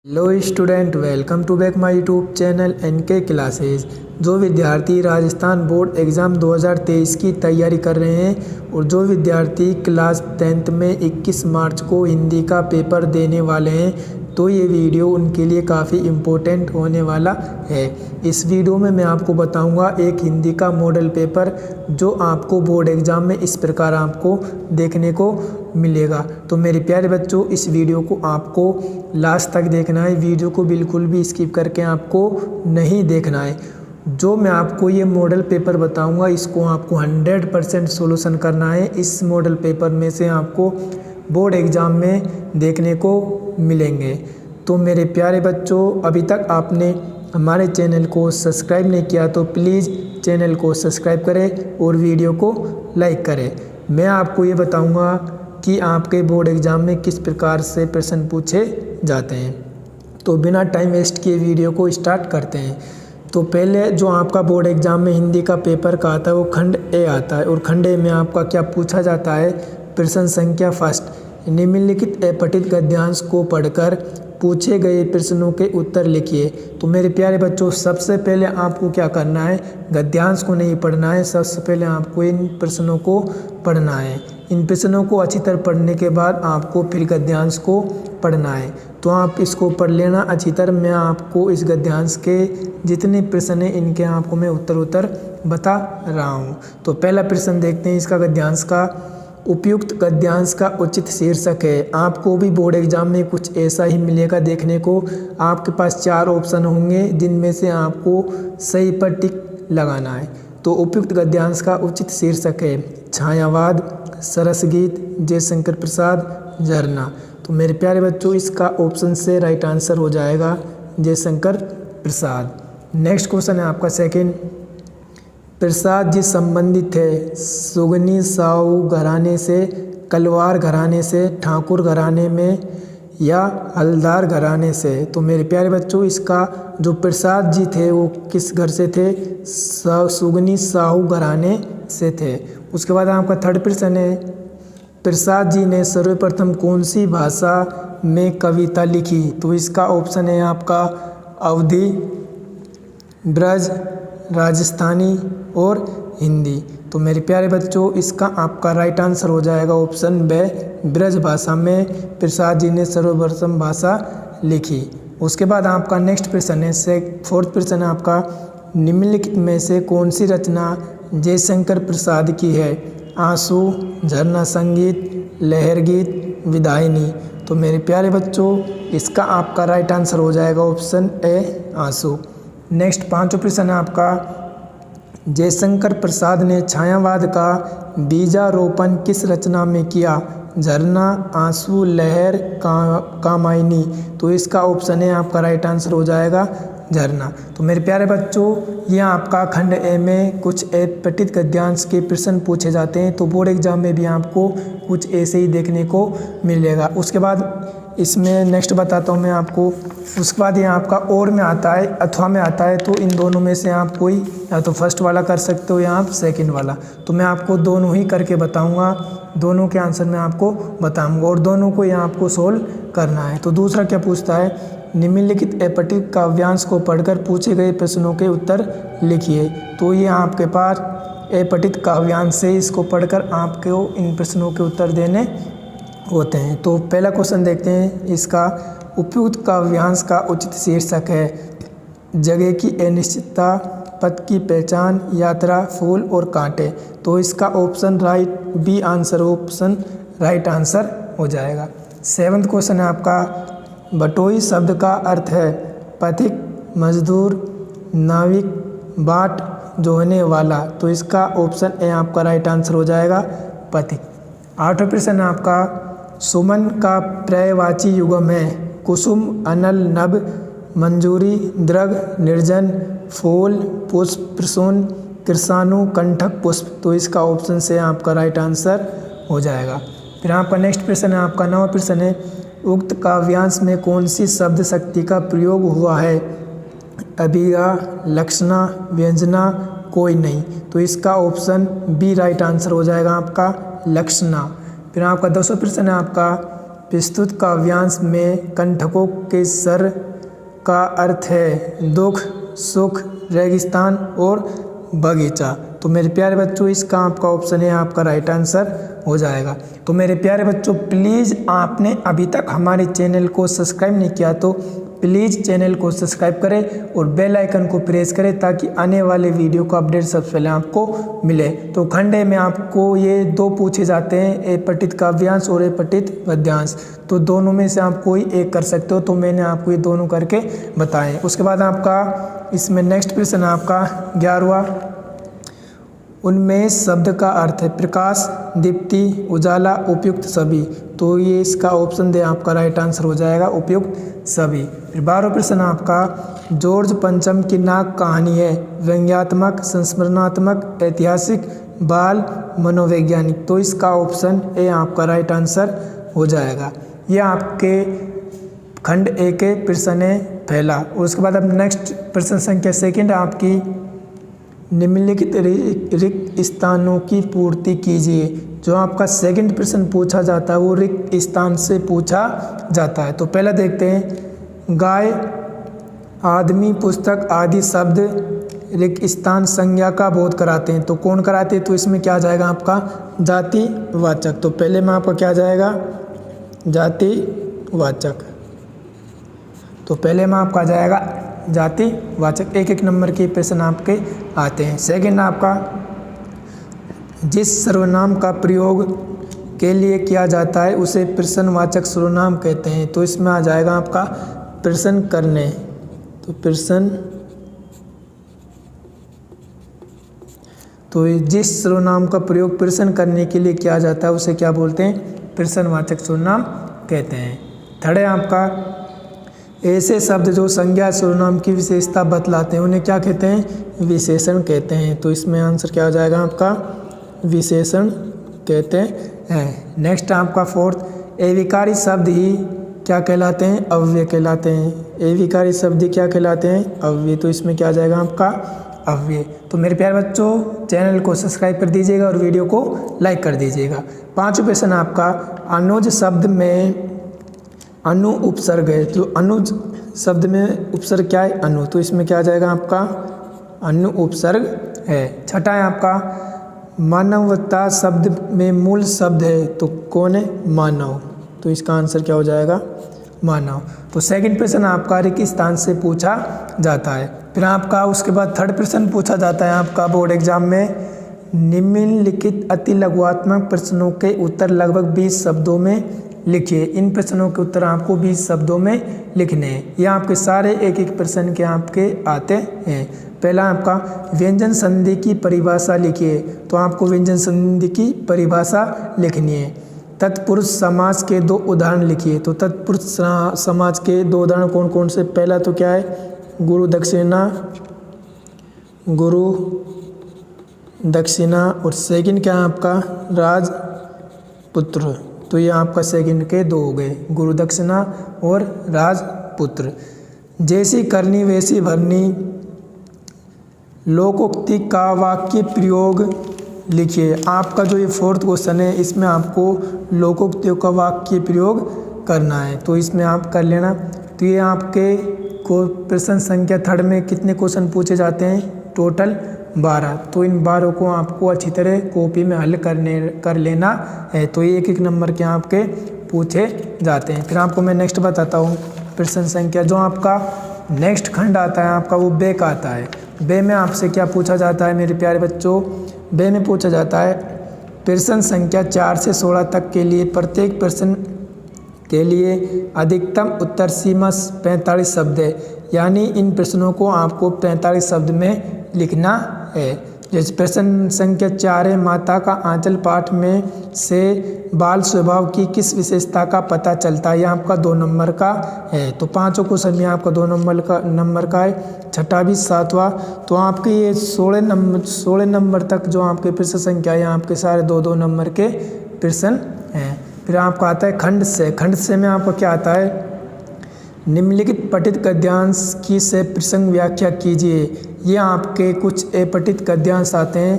Hello student, welcome to back my YouTube channel NK classes. जो विद्यार्थी Rajasthan board exam 2023 की तैयारी कर रहे हैं और जो विद्यार्थी क्लास 10th में 21 मार्च को हिंदी का पेपर देने वाले हैं, तो ये वीडियो उनके लिए काफ़ी इम्पोर्टेंट होने वाला है। इस वीडियो में मैं आपको बताऊंगा एक हिंदी का मॉडल पेपर जो आपको बोर्ड एग्ज़ाम में इस प्रकार आपको देखने को मिलेगा। तो मेरे प्यारे बच्चों, इस वीडियो को आपको लास्ट तक देखना है। वीडियो को बिल्कुल भी स्किप करके आपको नहीं देखना है। जो मैं आपको ये मॉडल पेपर बताऊंगा, इसको आपको 100% सॉल्यूशन करना है। इस मॉडल पेपर में से आपको बोर्ड एग्ज़ाम में देखने को मिलेंगे। तो मेरे प्यारे बच्चों, अभी तक आपने हमारे चैनल को सब्सक्राइब नहीं किया तो प्लीज़ चैनल को सब्सक्राइब करें और वीडियो को लाइक करें। मैं आपको ये बताऊंगा कि आपके बोर्ड एग्ज़ाम में किस प्रकार से प्रश्न पूछे जाते हैं। तो बिना टाइम वेस्ट किए वीडियो को स्टार्ट करते हैं। तो पहले जो आपका बोर्ड एग्ज़ाम में हिंदी का पेपर का आता है वो खंड ए आता है, और खंड ए में आपका क्या पूछा जाता है, प्रश्न संख्या फर्स्ट, निम्नलिखित अपठित गद्यांश को पढ़कर पूछे गए प्रश्नों के उत्तर लिखिए। तो मेरे प्यारे बच्चों, सबसे पहले आपको क्या करना है, गद्यांश को नहीं पढ़ना है, सबसे पहले आपको इन प्रश्नों को पढ़ना है। इन प्रश्नों को अच्छी तरह पढ़ने के बाद आपको फिर गद्यांश को पढ़ना है। तो आप इसको पढ़ लेना अच्छी तरह। मैं आपको इस गद्यांश के जितने प्रश्न हैं इनके आपको मैं उत्तर बता रहा हूँ। तो पहला प्रश्न देखते हैं इसका गद्यांश का। उपयुक्त गद्यांश का उचित शीर्षक है। आपको भी बोर्ड एग्जाम में कुछ ऐसा ही मिलेगा देखने को। आपके पास 4 ऑप्शन होंगे जिनमें से आपको सही पर टिक लगाना है। तो उपयुक्त गद्यांश का उचित शीर्षक है छायावाद, सरस गीत, जयशंकर प्रसाद, झरना। तो मेरे प्यारे बच्चों, इसका ऑप्शन से राइट आंसर हो जाएगा जयशंकर प्रसाद। नेक्स्ट क्वेश्चन है आपका सेकंड। प्रसाद जी संबंधित है सुगनी साहू घराने से, कलवार घराने से, ठाकुर घराने में या हलदार घराने से। तो मेरे प्यारे बच्चों, इसका जो प्रसाद जी थे वो किस घर से थे, सुगनी साहू घराने से थे। उसके बाद आपका थर्ड प्रश्न है, प्रसाद जी ने सर्वप्रथम कौन सी भाषा में कविता लिखी। तो इसका ऑप्शन है आपका अवधी, ब्रज, राजस्थानी और हिंदी। तो मेरे प्यारे बच्चों, इसका आपका राइट आंसर हो जाएगा ऑप्शन बे, ब्रज भाषा में प्रसाद जी ने सर्वप्रथम भाषा लिखी। उसके बाद आपका नेक्स्ट प्रश्न है फोर्थ प्रश्न है आपका, निम्नलिखित में से कौन सी रचना जयशंकर प्रसाद की है। आंसू, झरना संगीत, लहर गीत, विदायनी। तो मेरे प्यारे बच्चों, इसका आपका राइट आंसर हो जाएगा ऑप्शन ए, आंसू। नेक्स्ट पांचवा प्रश्न है आपका, जयशंकर प्रसाद ने छायावाद का बीजारोपण किस रचना में किया। झरना, आंसू, लहर, कामायनी। तो इसका ऑप्शन है आपका राइट आंसर हो जाएगा झरना। तो मेरे प्यारे बच्चों, यह आपका खंड ए में कुछ अपठित गद्यांश के प्रश्न पूछे जाते हैं। तो बोर्ड एग्जाम में भी आपको कुछ ऐसे ही देखने को मिलेगा। उसके बाद इसमें नेक्स्ट बताता हूँ मैं आपको। उसके बाद ये आपका और में आता है, अथवा में आता है। तो इन दोनों में से आप कोई या तो फर्स्ट वाला कर सकते हो या आप सेकंड वाला। तो मैं आपको दोनों ही करके बताऊंगा, दोनों के आंसर मैं आपको बताऊंगा और दोनों को यहाँ आपको सोल्व करना है। तो दूसरा क्या पूछता है, निम्नलिखित अपठित काव्यांश को पढ़कर पूछे गए प्रश्नों के उत्तर लिखिए। तो ये आपके पास अपठित काव्यांश से इसको पढ़कर आपको इन प्रश्नों के उत्तर देने होते हैं। तो पहला क्वेश्चन देखते हैं इसका, उपयुक्त काव्यांश का उचित शीर्षक है जगह की अनिश्चितता, पथ की पहचान, यात्रा, फूल और कांटे। तो इसका option right B answer, option right answer हो जाएगा। सेवंथ क्वेश्चन है आपका, बटोई शब्द का अर्थ है पथिक, मजदूर, नाविक, बाट जोहने वाला। तो इसका ऑप्शन ए आपका राइट आंसर हो जाएगा पथिक। आठवां प्रश्न है आपका, सुमन का पर्यायवाची युग्म है कुसुम, अनल, नभ, मंजूरी, दृग, निर्जन, फूल, पुष्प, प्रसून, कृषाणु, कंठक, पुष्प। तो इसका ऑप्शन से आपका राइट आंसर हो जाएगा। फिर आपका नेक्स्ट प्रश्न है आपका 9वां प्रश्न है, उक्त काव्यांश में कौन सी शब्द शक्ति का प्रयोग हुआ है। अभिगा, लक्षणा, व्यंजना, कोई नहीं। तो इसका ऑप्शन बी राइट आंसर हो जाएगा आपका लक्षणा। फिर आपका 10वां प्रश्न है आपका, प्रस्तुत काव्यांश में कंटकों के सर का अर्थ है दुख, सुख, रेगिस्तान और बगीचा। तो मेरे प्यारे बच्चों इसका आपका ऑप्शन है आपका राइट आंसर हो जाएगा। तो मेरे प्यारे बच्चों प्लीज़ आपने अभी तक हमारे चैनल को सब्सक्राइब नहीं किया तो प्लीज़ चैनल को सब्सक्राइब करें और बेल आइकन को प्रेस करें ताकि आने वाले वीडियो का अपडेट सबसे पहले आपको मिले। तो खंड ए में आपको ये दो पूछे जाते हैं, ए पठित काव्यांश और ए पठित गद्यांश। तो दोनों में से आप कोई एक कर सकते हो, तो मैंने आपको ये दोनों करके बताएं। उसके बाद आपका इसमें नेक्स्ट प्रश्न आपका 11वां, उनमें शब्द का अर्थ है प्रकाश, दीप्ति, उजाला, उपयुक्त सभी। तो ये इसका ऑप्शन दे आपका राइट आंसर हो जाएगा उपयुक्त सभी। फिर 12वां प्रश्न आपका जॉर्ज पंचम की नाक कहानी है व्यंग्यात्मक, संस्मरणात्मक, ऐतिहासिक, बाल, मनोवैज्ञानिक। तो इसका ऑप्शन ए आपका राइट आंसर हो जाएगा। ये आपके खंड ए के प्रश्न है पहला। और उसके बाद अब नेक्स्ट प्रश्न संख्या सेकंड आपकी निम्नलिखित रिक्त स्थानों की पूर्ति कीजिए। जो आपका सेकंड प्रश्न पूछा जाता है वो रिक्त स्थान से पूछा जाता है। तो पहला देखते हैं गाय, आदमी, पुस्तक आदि शब्द रिक्त स्थान संज्ञा का बोध कराते हैं। तो कौन कराते हैं? तो इसमें क्या आ जाएगा आपका जातिवाचक। तो पहले में आपका क्या आ जाएगा जातिवाचक। तो पहले में आपका आ जाएगा जातिवाचक। एक एक नंबर के प्रश्न आपके आते हैं। सेकंड आपका जिस सर्वनाम का प्रयोग के लिए किया जाता है उसे प्रश्नवाचक सर्वनाम कहते हैं। तो इसमें आ जाएगा आपका प्रश्न करने। तो प्रश्न, तो जिस सर्वनाम का प्रयोग प्रश्न करने के लिए किया जाता है उसे क्या बोलते हैं? प्रश्नवाचक सर्वनाम कहते हैं। थर्ड है आपका ऐसे शब्द जो संज्ञा सर्वनाम की विशेषता बतलाते हैं उन्हें क्या कहते हैं? विशेषण कहते हैं। तो इसमें आंसर क्या हो जाएगा आपका विशेषण कहते हैं। नेक्स्ट आपका फोर्थ एविकारी शब्द ही क्या कहलाते हैं? अव्यय कहलाते हैं। एविकारी शब्द ही क्या कहलाते हैं? अव्यय। तो इसमें क्या आ जाएगा आपका अव्यय। तो मेरे प्यारे बच्चों चैनल को सब्सक्राइब कर दीजिएगा और वीडियो को लाइक कर दीजिएगा। पांचवा प्रश्न आपका अनुज शब्द में अनु उपसर्ग है। तो अनुज शब्द में उपसर्ग क्या है? अनु। तो इसमें क्या आ जाएगा आपका अनु उपसर्ग है। छठा है आपका मानवता शब्द में मूल शब्द है। तो कौन है? मानव। तो इसका आंसर क्या हो जाएगा? मानव। तो सेकंड प्रश्न आपका रिक्त स्थान से पूछा जाता है। फिर आपका उसके बाद थर्ड प्रश्न पूछा जाता है आपका बोर्ड एग्जाम में निम्नलिखित अति लघुआत्मक प्रश्नों के उत्तर लगभग 20 शब्दों में लिखिए। इन प्रश्नों के उत्तर आपको 20 शब्दों में लिखने हैं। ये आपके सारे एक एक प्रश्न के आपके आते हैं। पहला आपका व्यंजन संधि की परिभाषा लिखिए। तो आपको व्यंजन संधि की परिभाषा लिखनी है। तत्पुरुष समाज के 2 उदाहरण लिखिए। तो तत्पुरुष समाज के 2 उदाहरण कौन कौन से? पहला तो क्या है? गुरु दक्षिणा और सेकंड क्या है आपका? राजपुत्र। तो ये आपका सेकंड के 2 हो गए, गुरु दक्षिणा और राजपुत्र। जैसी करनी वैसी भरनी लोकोक्ति का वाक्य प्रयोग लिखिए। आपका जो ये फोर्थ क्वेश्चन है इसमें आपको लोकोक्तियों का वाक्य प्रयोग करना है। तो इसमें आप कर लेना। तो ये आपके को प्रश्न संख्या थर्ड में कितने क्वेश्चन पूछे जाते हैं? टोटल 12। तो इन 12 को आपको अच्छी तरह कॉपी में हल कर लेना है। तो ये एक एक नंबर के आपके पूछे जाते हैं। फिर आपको मैं नेक्स्ट बताता हूँ प्रश्न संख्या जो आपका नेक्स्ट खंड आता है आपका वो बे का आता है। बे में आपसे क्या पूछा जाता है मेरे प्यारे बच्चों? बे में पूछा जाता है प्रश्न संख्या 4 से 16 तक के लिए प्रत्येक प्रश्न के लिए अधिकतम उत्तर सीमा 45 शब्द है। यानी इन प्रश्नों को आपको 45 शब्द में लिखना है। जैसे प्रश्न संख्या 4 है माता का आंचल पाठ में से बाल स्वभाव की किस विशेषता का पता चलता है? यह आपका 2 नंबर का है। तो 5 क्वेश्चन में आपका 2 नंबर का है। छठा भी 7वां। तो आपके ये 16 नंबर तक जो आपके प्रश्न संख्या है आपके सारे 2-2 नंबर के प्रश्न हैं। फिर आपका आता है खंड से। खंड से में आपका क्या आता है? निम्नलिखित पठित गद्यांश की से प्रसंग व्याख्या कीजिए। ये आपके कुछ अपठित गद्यांश आते हैं,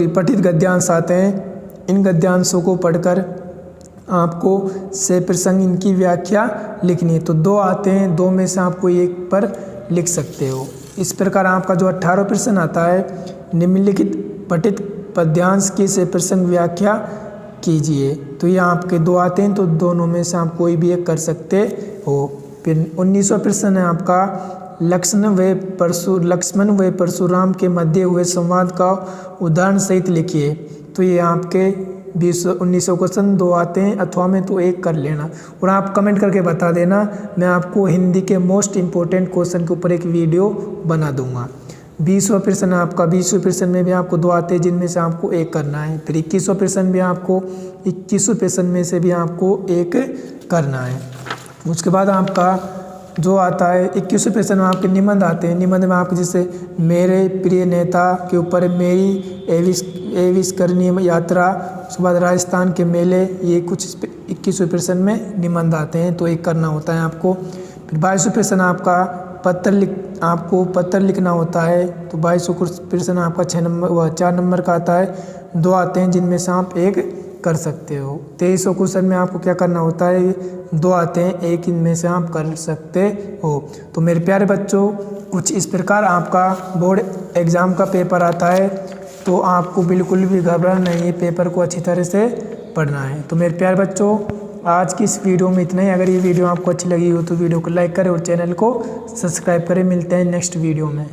पठित गद्यांश आते हैं। इन गद्यांशों को पढ़कर आपको से प्रसंग इनकी व्याख्या लिखनी है। तो 2 आते हैं, 2 में से आपको एक पर लिख सकते हो। इस प्रकार आपका जो 18वां प्रश्न आता है, निम्नलिखित पठित पद्यांश की से प्रसंग व्याख्या कीजिए। तो ये आपके 2 आते हैं, तो दोनों में से आप कोई भी एक कर सकते हो। फिर 19वां प्रश्न है आपका, लक्ष्मण व परशुराम के मध्य हुए संवाद का उदाहरण सहित लिखिए। तो ये आपके 1900 क्वेश्चन 2 आते हैं, अथवा में तो एक कर लेना और आप कमेंट करके बता देना, मैं आपको हिंदी के मोस्ट इम्पोर्टेंट क्वेश्चन के ऊपर एक वीडियो बना दूंगा। 20वां प्रश्न आपका, 20वें प्रश्न में भी आपको 2 आते हैं, जिनमें से आपको एक करना है। फिर 21वां प्रश्न भी आपको, 21वें प्रश्न में से भी आपको एक करना है। उसके बाद आपका जो आता है 21वें प्रश्न में आपके निबंध आते हैं। निबंध में आपके जैसे मेरे प्रिय नेता के ऊपर मेरी अविस्मरणीय यात्रा, उसके बाद राजस्थान के मेले, ये कुछ 21वें प्रश्न में निबंध आते हैं, तो एक करना होता है आपको। फिर 22वें प्रश्न आपका आपको पत्र लिखना होता है। तो 22वें प्रश्न आपका 4 नंबर का आता है, 2 आते हैं, जिनमें से आप एक कर सकते हो। 23वें क्वेश्चन में आपको क्या करना होता है, 2 आते हैं, एक इनमें से आप कर सकते हो। तो मेरे प्यारे बच्चों, कुछ इस प्रकार आपका बोर्ड एग्ज़ाम का पेपर आता है, तो आपको बिल्कुल भी घबराना नहीं है, पेपर को अच्छी तरह से पढ़ना है। तो मेरे प्यारे बच्चों, आज की इस वीडियो में इतना ही। अगर ये वीडियो आपको अच्छी लगी हो तो वीडियो को लाइक करें और चैनल को सब्सक्राइब करें। मिलते हैं नेक्स्ट वीडियो में।